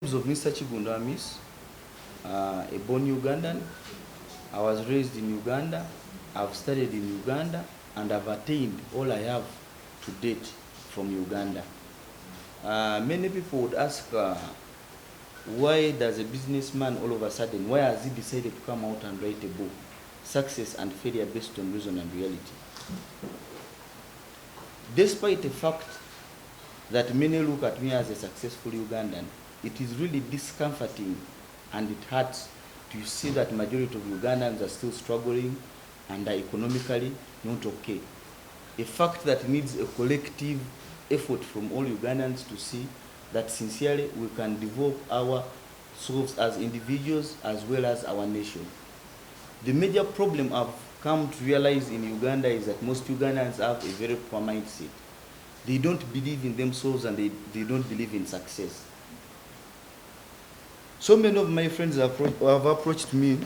Of Mr. Kiggundu Hamis, a born Ugandan. I was raised in Uganda. I've studied in Uganda, and I've attained all I have to date from Uganda. Many people would ask, why does a businessman all of a sudden, why has he decided to come out and write a book, Success and Failure Based on Reason and Reality? Despite the fact that many look at me as a successful Ugandan, it is really discomforting and it hurts to see that majority of Ugandans are still struggling and are economically not okay. A fact that needs a collective effort from all Ugandans to see that sincerely we can develop ourselves as individuals as well as our nation. The major problem I've come to realize in Uganda is that most Ugandans have a very poor mindset. They don't believe in themselves and they don't believe in success. So many of my friends have approached me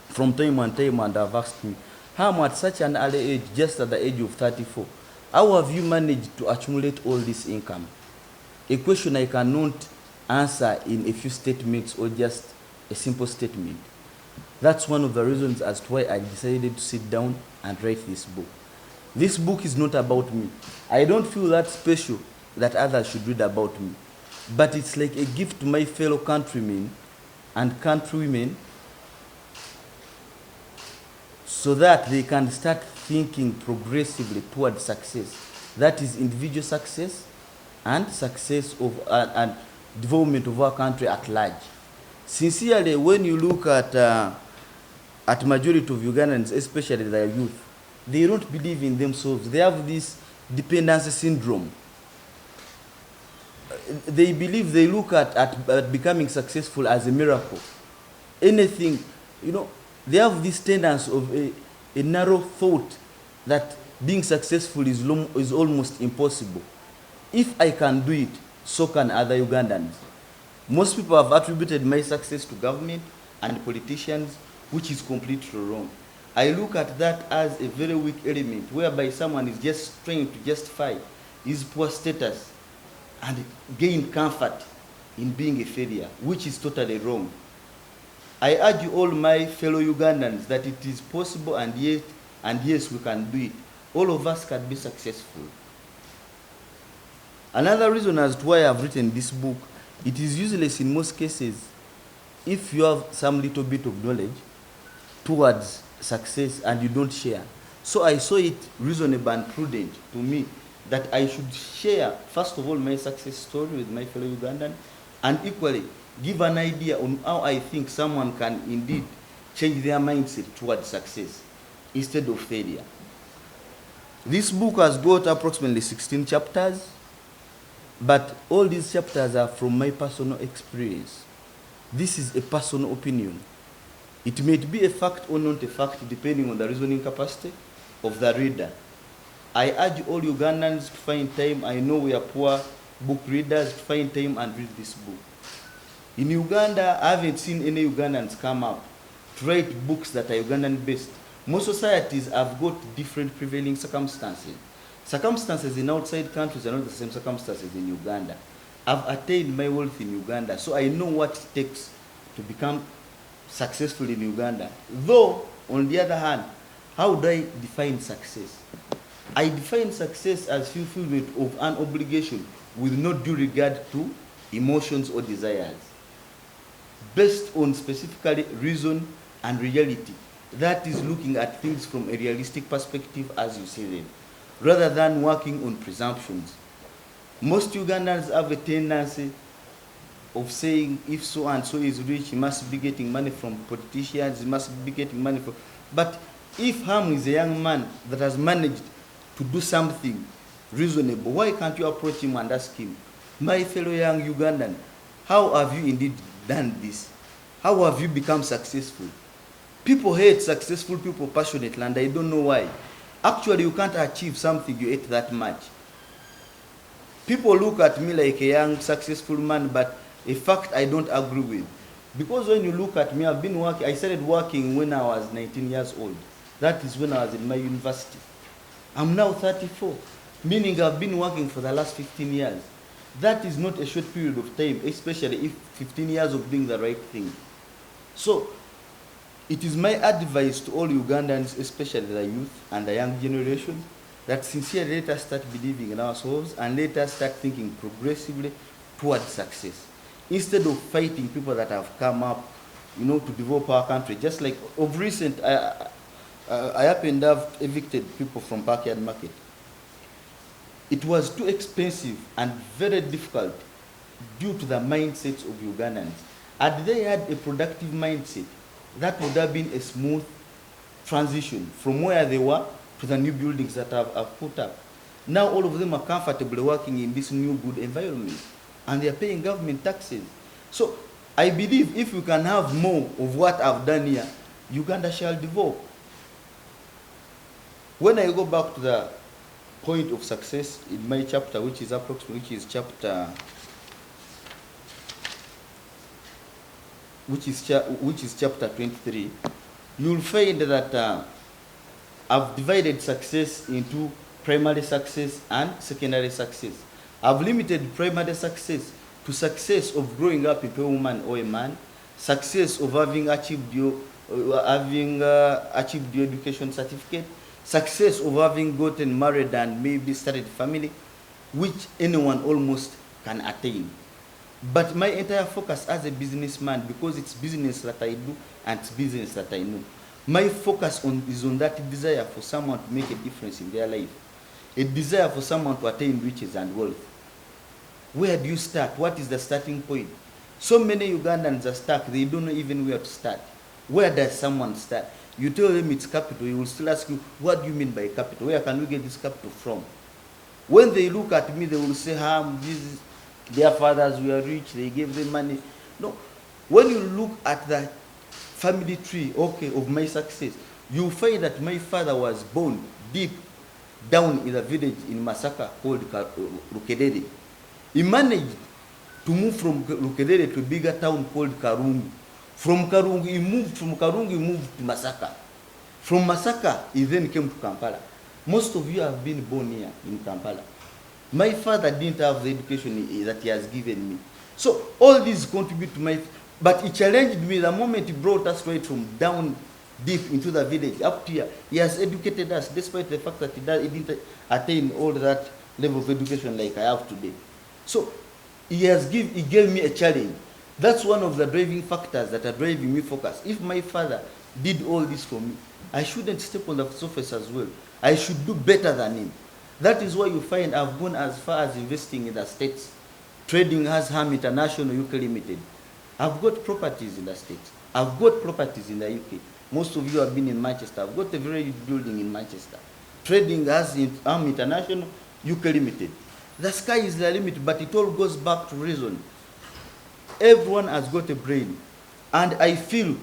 from time and time and have asked me, how at such an early age, just at the age of 34, how have you managed to accumulate all this income? A question I cannot answer in a few statements or just a simple statement. That's one of the reasons as to why I decided to sit down and write this book. This book is not about me. I don't feel that special that others should read about me. But it's like a gift to my fellow countrymen and countrywomen so that they can start thinking progressively towards success. That is individual success and success of and development of our country at large. Sincerely, when you look at majority of Ugandans, especially their youth, they don't believe in themselves. They have this dependency syndrome. They believe, they look at becoming successful as a miracle. Anything, they have this tendency of a narrow thought that being successful is almost impossible. If I can do it, so can other Ugandans. Most people have attributed my success to government and politicians, which is completely wrong. I look at that as a very weak element, whereby someone is just trying to justify his poor status and gain comfort in being a failure, which is totally wrong. I urge all my fellow Ugandans that it is possible, and yes, we can do it. All of us can be successful. Another reason as to why I've written this book, it is useless in most cases if you have some little bit of knowledge towards success and you don't share. So I saw it reasonable and prudent to me that I should share, first of all, my success story with my fellow Ugandan, and equally give an idea on how I think someone can indeed change their mindset towards success instead of failure. This book has got approximately 16 chapters, but all these chapters are from my personal experience. This is a personal opinion. It may be a fact or not a fact depending on the reasoning capacity of the reader. I urge all Ugandans to find time, I know we are poor book readers, to find time and read this book. In Uganda, I haven't seen any Ugandans come up to write books that are Ugandan-based. Most societies have got different prevailing circumstances. Circumstances in outside countries are not the same circumstances in Uganda. I've attained my wealth in Uganda, so I know what it takes to become successful in Uganda. Though, on the other hand, how do I define success? I define success as fulfillment of an obligation with no due regard to emotions or desires, based on specifically reason and reality. That is looking at things from a realistic perspective as you see them, rather than working on presumptions. Most Ugandans have a tendency of saying, if so and so is rich, he must be getting money from politicians, he must be getting money from... But if Ham is a young man that has managed to do something reasonable, why can't you approach him and ask him, my fellow young Ugandan, how have you indeed done this? How have you become successful? People hate successful people passionately, and I don't know why. Actually, you can't achieve something you hate that much. People look at me like a young, successful man, but a fact I don't agree with. Because when you look at me, I started working when I was 19 years old. That is when I was in my university. I'm now 34, meaning I've been working for the last 15 years. That is not a short period of time, especially if 15 years of doing the right thing. So it is my advice to all Ugandans, especially the youth and the young generation, that sincerely let us start believing in ourselves and let us start thinking progressively towards success. Instead of fighting people that have come up, to develop our country. Just like of recent, I happened to have evicted people from Backyard Market. It was too expensive and very difficult due to the mindsets of Ugandans. Had they had a productive mindset, that would have been a smooth transition from where they were to the new buildings that I've put up. Now all of them are comfortably working in this new good environment and they are paying government taxes. So I believe if we can have more of what I've done here, Uganda shall develop. When I go back to the point of success in my chapter, which is chapter 23, you'll find that I've divided success into primary success and secondary success. I've limited primary success to success of growing up into a woman or a man, success of having achieved your education certificate, success of having gotten married and maybe started a family, which anyone almost can attain. But my entire focus as a businessman, because it's business that I do and it's business that I know, my focus is on that desire for someone to make a difference in their life, a desire for someone to attain riches and wealth. Where do you start? What is the starting point? So many Ugandans are stuck. They don't know even where to start. Where does someone start? You tell them it's capital, he will still ask you, what do you mean by capital? Where can we get this capital from? When they look at me, they will say, their fathers were rich, they gave them money. No. When you look at the family tree, of my success, you find that my father was born deep down in a village in Masaka called Rukedere. He managed to move from Rukedere to a bigger town called Karungu. From Karungu, he moved to Masaka. From Masaka, he then came to Kampala. Most of you have been born here in Kampala. My father didn't have the education that he has given me. So all these contribute to my, but he challenged me the moment he brought us right from down deep into the village up here. He has educated us despite the fact that he didn't attain all that level of education like I have today. So he gave me a challenge. That's one of the driving factors that are driving me focus. If my father did all this for me, I shouldn't step on the surface as well. I should do better than him. That is why you find I've gone as far as investing in the States, trading as Ham International UK Limited. I've got properties in the States. I've got properties in the UK. Most of you have been in Manchester. I've got a very huge building in Manchester. Trading as Ham International UK Limited. The sky is the limit, but it all goes back to reason. Everyone has got a brain, and I feel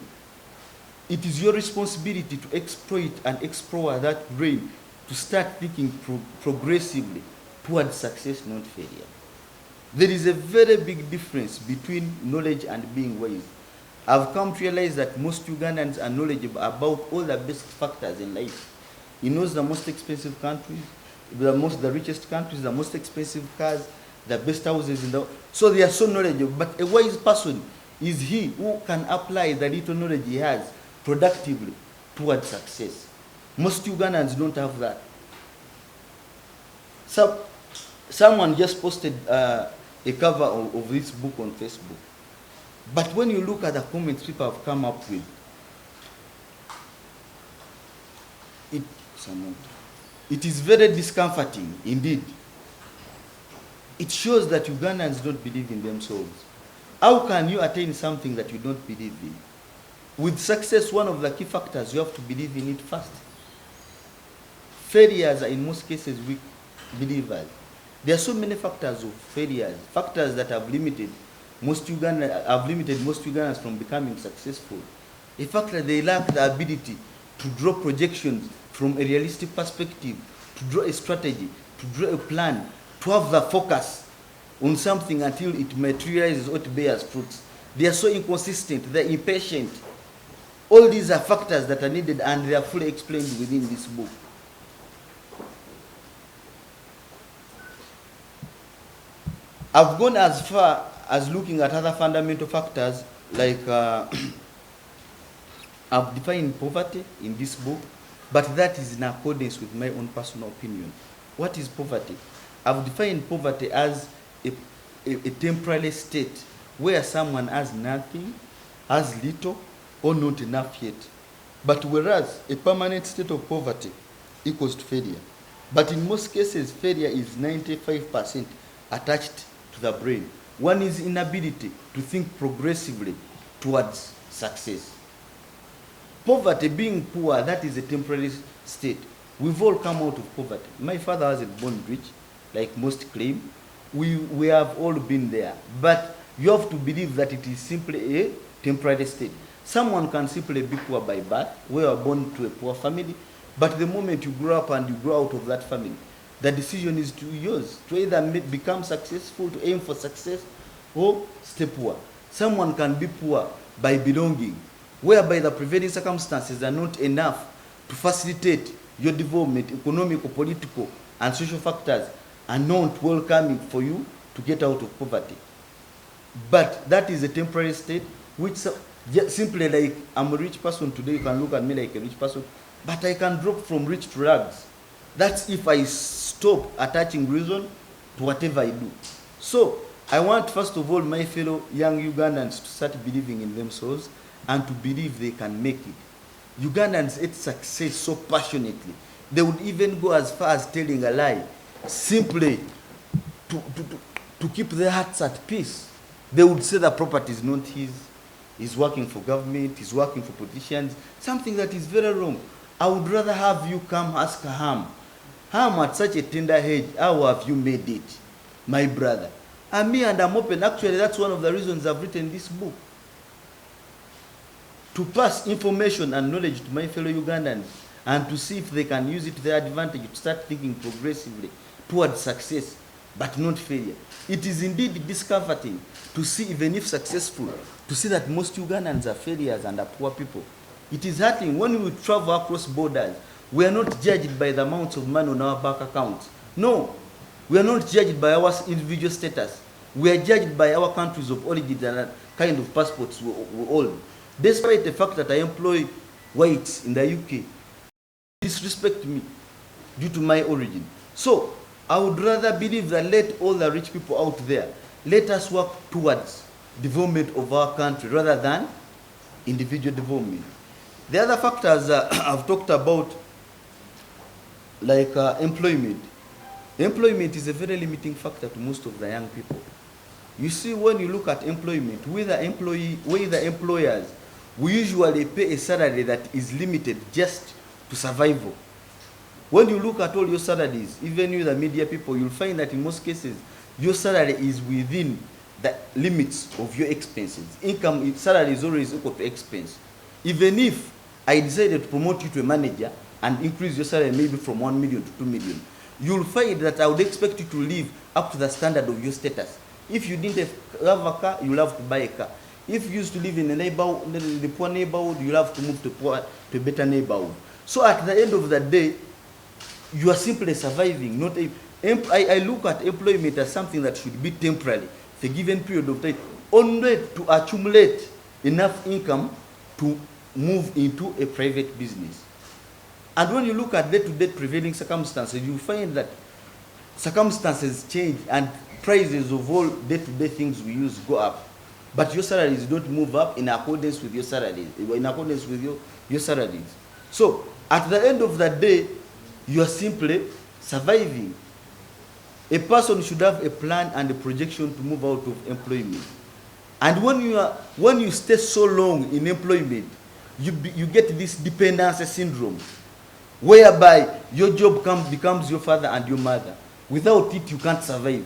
it is your responsibility to exploit and explore that brain to start thinking progressively towards success, not failure. There is a very big difference between knowledge and being wise. I've come to realize that most Ugandans are knowledgeable about all the basic factors in life. He knows the most expensive countries, the richest countries, the most expensive cars, the best houses in the world. So they are so knowledgeable. But a wise person is he who can apply the little knowledge he has productively towards success. Most Ugandans don't have that. Someone just posted a cover of this book on Facebook. But when you look at the comments people have come up with, it is very discomforting indeed. It shows that Ugandans don't believe in themselves. How can you attain something that you don't believe in? With success, one of the key factors, you have to believe in it first. Failures are in most cases weak believers. There are so many factors of failures, factors that have limited most Ugandans from becoming successful. The fact that they lack the ability to draw projections from a realistic perspective, to draw a strategy, to draw a plan, to have the focus on something until it materializes or it bears fruits. They are so inconsistent, they're impatient. All these are factors that are needed and they are fully explained within this book. I've gone as far as looking at other fundamental factors like I've defined poverty in this book, but that is in accordance with my own personal opinion. What is poverty? I've defined poverty as a temporary state where someone has nothing, has little, or not enough yet. But whereas a permanent state of poverty equals to failure. But in most cases, failure is 95% attached to the brain. One is inability to think progressively towards success. Poverty, being poor, that is a temporary state. We've all come out of poverty. My father wasn't born rich, like most claim. We have all been there. But you have to believe that it is simply a temporary state. Someone can simply be poor by birth. We are born to a poor family. But the moment you grow up and you grow out of that family, the decision is to yours, to either become successful, to aim for success, or stay poor. Someone can be poor by belonging, whereby the prevailing circumstances are not enough to facilitate your development, economic, political, and social factors are not welcoming for you to get out of poverty. But that is a temporary state, which simply like I'm a rich person today, you can look at me like a rich person, but I can drop from rich to rags. That's if I stop attaching reason to whatever I do. So I want, first of all, my fellow young Ugandans to start believing in themselves and to believe they can make it. Ugandans hate success so passionately. They would even go as far as telling a lie, simply to keep their hearts at peace. They would say that property is not his, he's working for government, he's working for politicians, something that is very wrong. I would rather have you come ask Ham, at such a tender age, how have you made it, my brother? And me, and I'm open. Actually, that's one of the reasons I've written this book. To pass information and knowledge to my fellow Ugandans and to see if they can use it to their advantage, to start thinking progressively towards success, but not failure. It is indeed discomforting to see, even if successful, to see that most Ugandans are failures and are poor people. It is hurting when we travel across borders. We are not judged by the amounts of money on our bank accounts. No, we are not judged by our individual status. We are judged by our countries of origin and the kind of passports we hold. Despite the fact that I employ whites in the UK, disrespect me due to my origin. So I would rather believe that let all the rich people out there, let us work towards development of our country rather than individual development. The other factors I've talked about, like employment. Employment is a very limiting factor to most of the young people. You see, when you look at employment, we the employers, we usually pay a salary that is limited just to survival. When you look at all your salaries, even you the media people, you'll find that in most cases, your salary is within the limits of your expenses. Income, salary is always equal to expense. Even if I decided to promote you to a manager and increase your salary maybe from 1 million to 2 million, you'll find that I would expect you to live up to the standard of your status. If you didn't have a car, you'll have to buy a car. If you used to live in a neighborhood, the poor neighborhood, you'll have to move to a better neighborhood. So at the end of the day, you are simply surviving. Not I look at employment as something that should be temporary, for a given period of time, only to accumulate enough income to move into a private business. And when you look at day-to-day prevailing circumstances, you find that circumstances change and prices of all day-to-day things we use go up. But your salaries don't move up in accordance with your salaries, in accordance with your salaries. So at the end of the day, you are simply surviving. A person should have a plan and a projection to move out of employment. And when you stay so long in employment, you get this dependency syndrome, whereby your job becomes your father and your mother. Without it, you can't survive.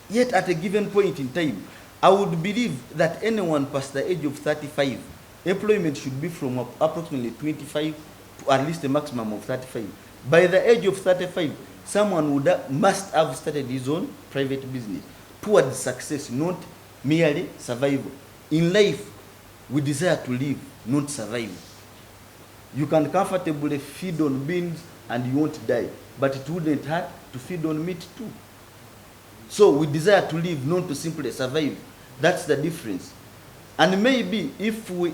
Yet at a given point in time, I would believe that anyone past the age of 35, employment should be from approximately 25 to at least a maximum of 35. By the age of 35, someone must have started his own private business towards success, not merely survival. In life, we desire to live, not survive. You can comfortably feed on beans and you won't die, but it wouldn't hurt to feed on meat too. So we desire to live, not to simply survive. That's the difference. And maybe if we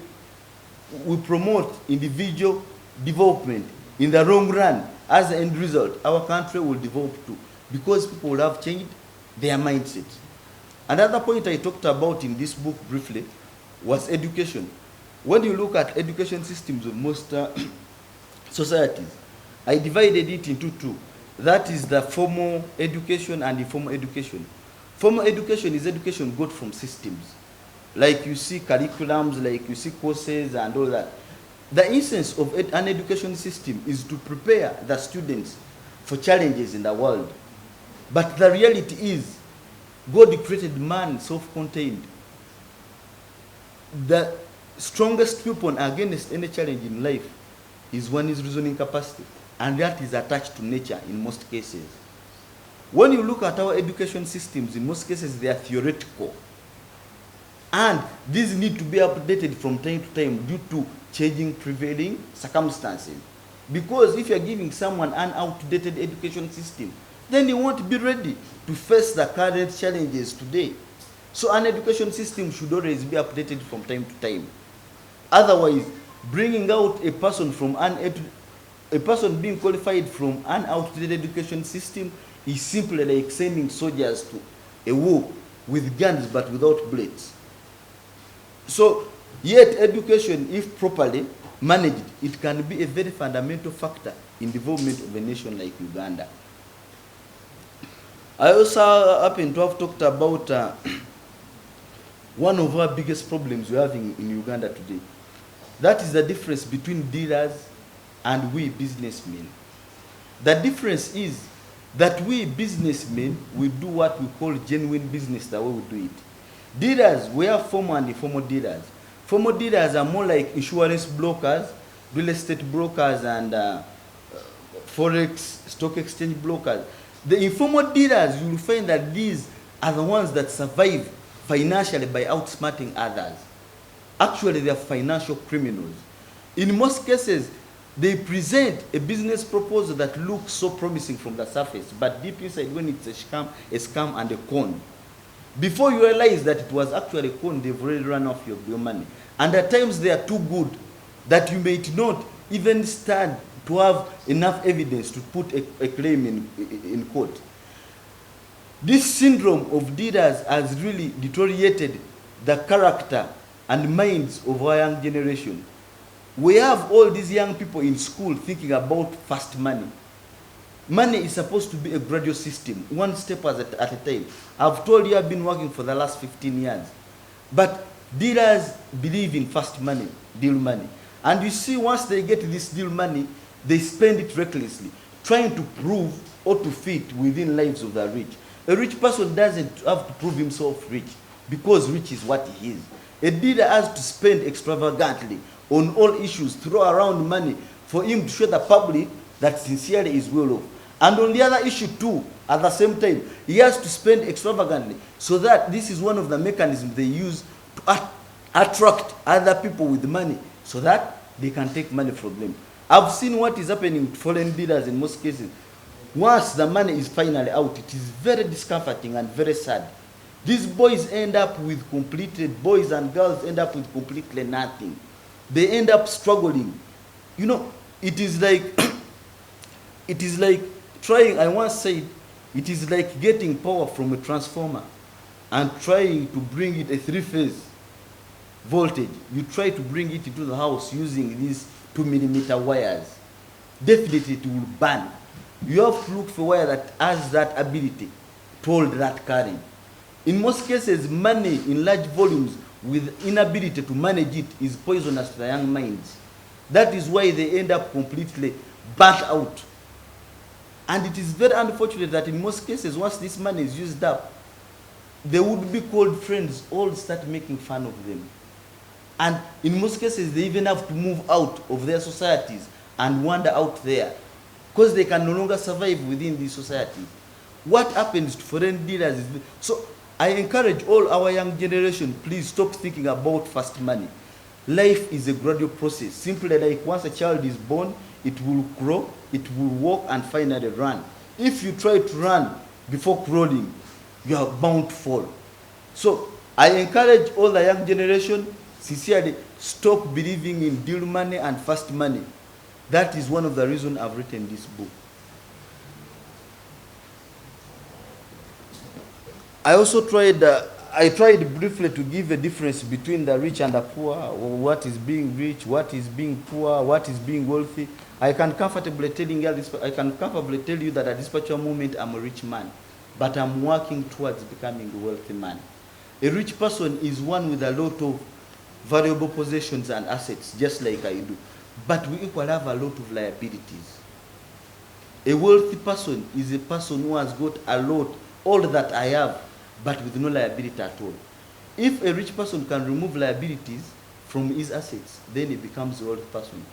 promote individual development in the long run, as an end result, our country will develop too, because people will have changed their mindset. Another point I talked about in this book briefly was education. When you look at education systems of most societies, I divided it into two. That is the formal education and informal education. Formal education is education got from systems. Like you see curriculums, like you see courses and all that. The essence of an education system is to prepare the students for challenges in the world. But the reality is, God created man self-contained. The strongest weapon against any challenge in life is one's reasoning capacity, and that is attached to nature in most cases. When you look at our education systems, in most cases they are theoretical. And these need to be updated from time to time due to changing prevailing circumstances. Because if you're giving someone an outdated education system, then he won't be ready to face the current challenges today. So an education system should always be updated from time to time. Otherwise, bringing out a person being qualified from an outdated education system is simply like sending soldiers to a war with guns but without bullets. So, yet education, if properly managed, it can be a very fundamental factor in development of a nation like Uganda. I also happen to have talked about one of our biggest problems we're having in Uganda today. That is the difference between dealers and we businessmen. The difference is that we businessmen, we do what we call genuine business the way we do it. Dealers, we have formal and informal dealers. Formal dealers are more like insurance brokers, real estate brokers, and forex, stock exchange brokers. The informal dealers, you will find that these are the ones that survive financially by outsmarting others. Actually, they are financial criminals. In most cases, they present a business proposal that looks so promising from the surface, but deep inside, when it's a scam and a con, before you realize that it was actually a con, they've already run off your money. And at times they are too good that you may not even stand to have enough evidence to put a claim in court. This syndrome of dealers has really deteriorated the character and minds of our young generation. We have all these young people in school thinking about fast money. Money is supposed to be a gradual system, one step at a time. I've told you I've been working for the last 15 years. But dealers believe in fast money, deal money. And you see, once they get this deal money, they spend it recklessly, trying to prove or to fit within lives of the rich. A rich person doesn't have to prove himself rich, because rich is what he is. A dealer has to spend extravagantly on all issues, throw around money for him to show the public that sincerely is well off. And on the other issue too, at the same time, he has to spend extravagantly, so that this is one of the mechanisms they use to attract other people with money, so that they can take money from them. I've seen what is happening to foreign dealers in most cases. Once the money is finally out, it is very discomforting and very sad. These boys and girls end up with completely nothing. They end up struggling. You know, it is like trying, I once said, it is like getting power from a transformer and trying to bring it a three-phase voltage. You try to bring it into the house using these 2mm wires. Definitely it will burn. You have to look for wire that has that ability to hold that current. In most cases, money in large volumes with inability to manage it is poisonous to the young minds. That is why they end up completely burnt out. And it is very unfortunate that in most cases, once this money is used up, they would be called friends, all start making fun of them. And in most cases, they even have to move out of their societies and wander out there, because they can no longer survive within these societies. What happens to foreign dealers is... So I encourage all our young generation, please stop thinking about fast money. Life is a gradual process. Simply like once a child is born, it will crawl, it will walk, and finally run. If you try to run before crawling, you are bound to fall. So I encourage all the young generation, sincerely, stop believing in deal money and fast money. That is one of the reasons I've written this book. I also tried, I tried briefly to give a difference between the rich and the poor, what is being rich, what is being poor, what is being wealthy. I can comfortably tell you that at this particular moment I'm a rich man, but I'm working towards becoming a wealthy man. A rich person is one with a lot of valuable possessions and assets, just like I do. But we equally have a lot of liabilities. A wealthy person is a person who has got a lot, all that I have, but with no liability at all. If a rich person can remove liabilities from his assets, then he becomes a wealthy person.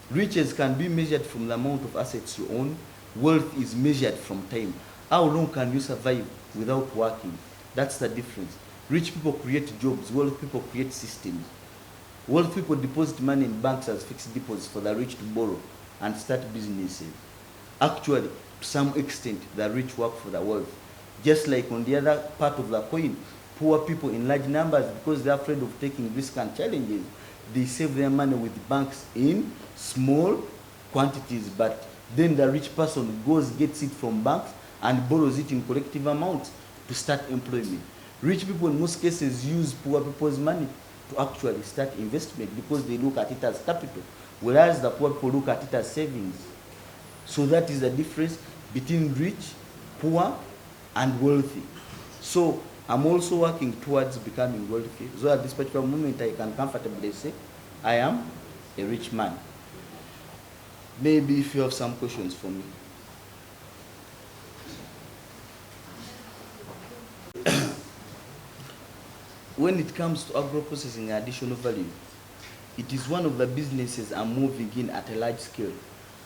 Riches can be measured from the amount of assets you own. Wealth is measured from time. How long can you survive without working? That's the difference. Rich people create jobs, wealthy people create systems. Wealthy people deposit money in banks as fixed deposits for the rich to borrow and start businesses. Actually, to some extent, the rich work for the wealthy. Just like on the other part of the coin, poor people in large numbers, because they're afraid of taking risks and challenges, they save their money with banks in small quantities, but then the rich person goes, gets it from banks and borrows it in collective amounts to start employment. Rich people in most cases use poor people's money to actually start investment because they look at it as capital, whereas the poor people look at it as savings. So that is the difference between rich, poor, and wealthy. So I'm also working towards becoming wealthy. So at this particular moment, I can comfortably say I am a rich man. Maybe if you have some questions for me. When it comes to agro-processing additional value, it is one of the businesses I'm moving in at a large scale.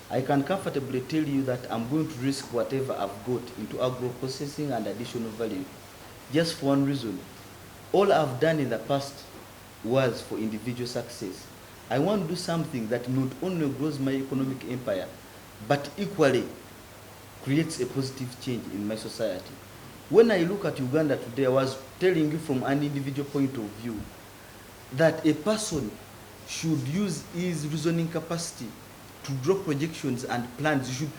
I can comfortably tell you that I'm going to risk whatever I've got into agro-processing and additional value. Just for one reason. All I've done in the past was for individual success. I want to do something that not only grows my economic empire, but equally creates a positive change in my society. When I look at Uganda today, I was telling you from an individual point of view that a person should use his reasoning capacity to draw projections and plans. You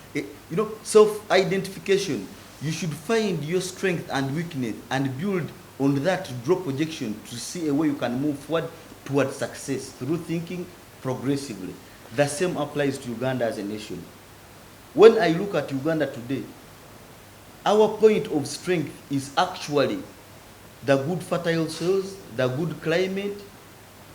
should, self-identification. You should find your strength and weakness and build on that to draw projection to see a way you can move forward towards success through thinking progressively. The same applies to Uganda as a nation. When I look at Uganda today, our point of strength is actually the good fertile soils, the good climate,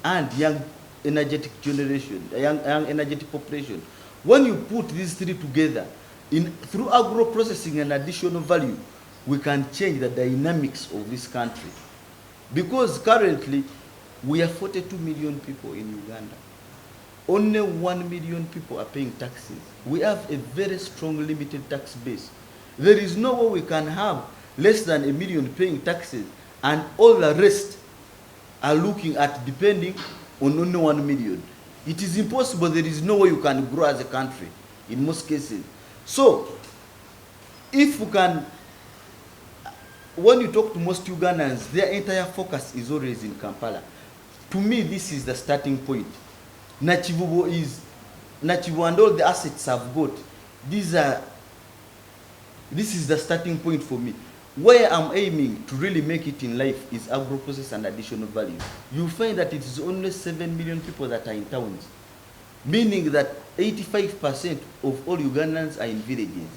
and young energetic generation, a young energetic population. When you put these three together, through agro-processing and additional value, we can change the dynamics of this country. Because currently, we are 42 million people in Uganda. Only 1 million people are paying taxes. We have a very strong limited tax base. There is no way we can have less than 1 million paying taxes and all the rest are looking at depending on only 1 million. It is impossible. There is no way you can grow as a country in most cases. So, if we can, when you talk to most Ugandans, their entire focus is always in Kampala. To me, this is the starting point. Nachivubo and all the assets I've got, this is the starting point for me. Where I'm aiming to really make it in life is agro-process and additional value. You find that it is only 7 million people that are in towns, meaning that 85% of all Ugandans are in villages.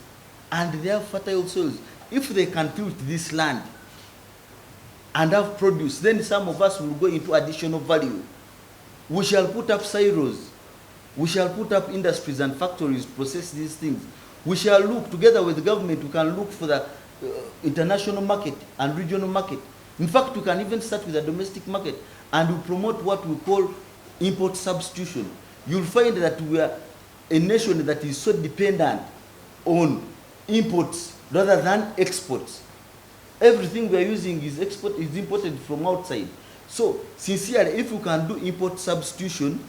And they have fertile soils. If they can tilt this land and have produce, then some of us will go into additional value. We shall put up silos. We shall put up industries and factories to process these things. We shall look together with the government. We can look for the international market and regional market. In fact, we can even start with the domestic market and we promote what we call import substitution. You'll find that we are a nation that is so dependent on imports rather than exports. Everything we are using is imported from outside. So, sincerely, if we can do import substitution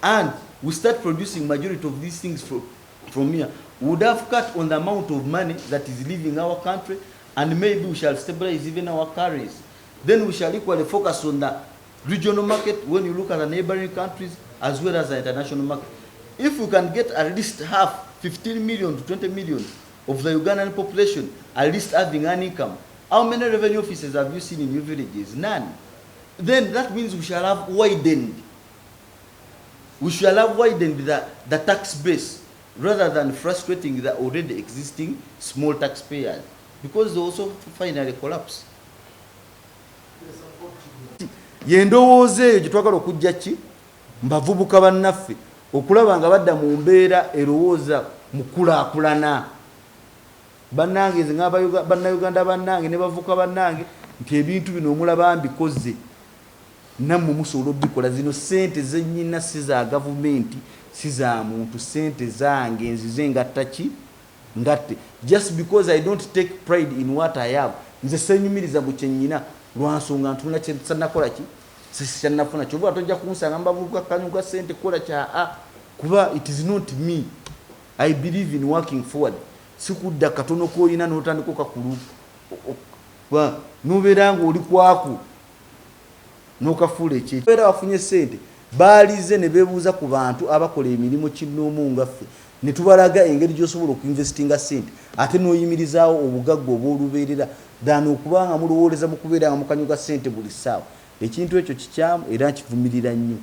and we start producing majority of these things from here, we would have cut on the amount of money that is leaving our country and maybe we shall stabilize even our carries. Then we shall equally focus on the regional market when you look at the neighboring countries as well as the international market. If we can get at least half, 15 million to 20 million of the Ugandan population at least having an income, how many revenue officers have you seen in your villages? None. Then that means we shall have widened. We shall have widened the tax base rather than frustrating the already existing small taxpayers, because they also finally collapse. Yendowooza eyo gye twagala okujja ki mbavubuka bannaffe okulaba nga badda mu mbeera erowooza mu kulaakulana. Bannange nze bannayuganda bannange ne bavuka bannange nti ebintu bino omulaba mbikoze nammwe musobola obikola. Zino ssente zennyina si za gavumenti, si za muntu, ssente zange nzize ngatta ki ngatte. Just because I don't take pride in what I have, nze senyumiriza mu kye nnyina lwansonga ntuna kye sannakola ki sikyannafuna kyova tojja kunsanga mbavubuka kanyuga ssente kola kya kuba it is not me. I believe in working forward. Sikudda katono koyina n'otandika okakulu n'obeera ng'oli kwaku n'okafuula ekyekyo. Obeera wafunye ssente baalize ne beebuuza ku bantu abakola emirimu kinnoomu ngaffe ne tubalaga engeri gy'osobola okuinvestinga ssente ate n'oyimirizaawo obugagga obw'olubeerera ddala okubanga mulowooleza mu kubeera nga mukanyuga ssente buli ssaawa. Ekintu ekyo kikyamu era nkivumirira nnyo.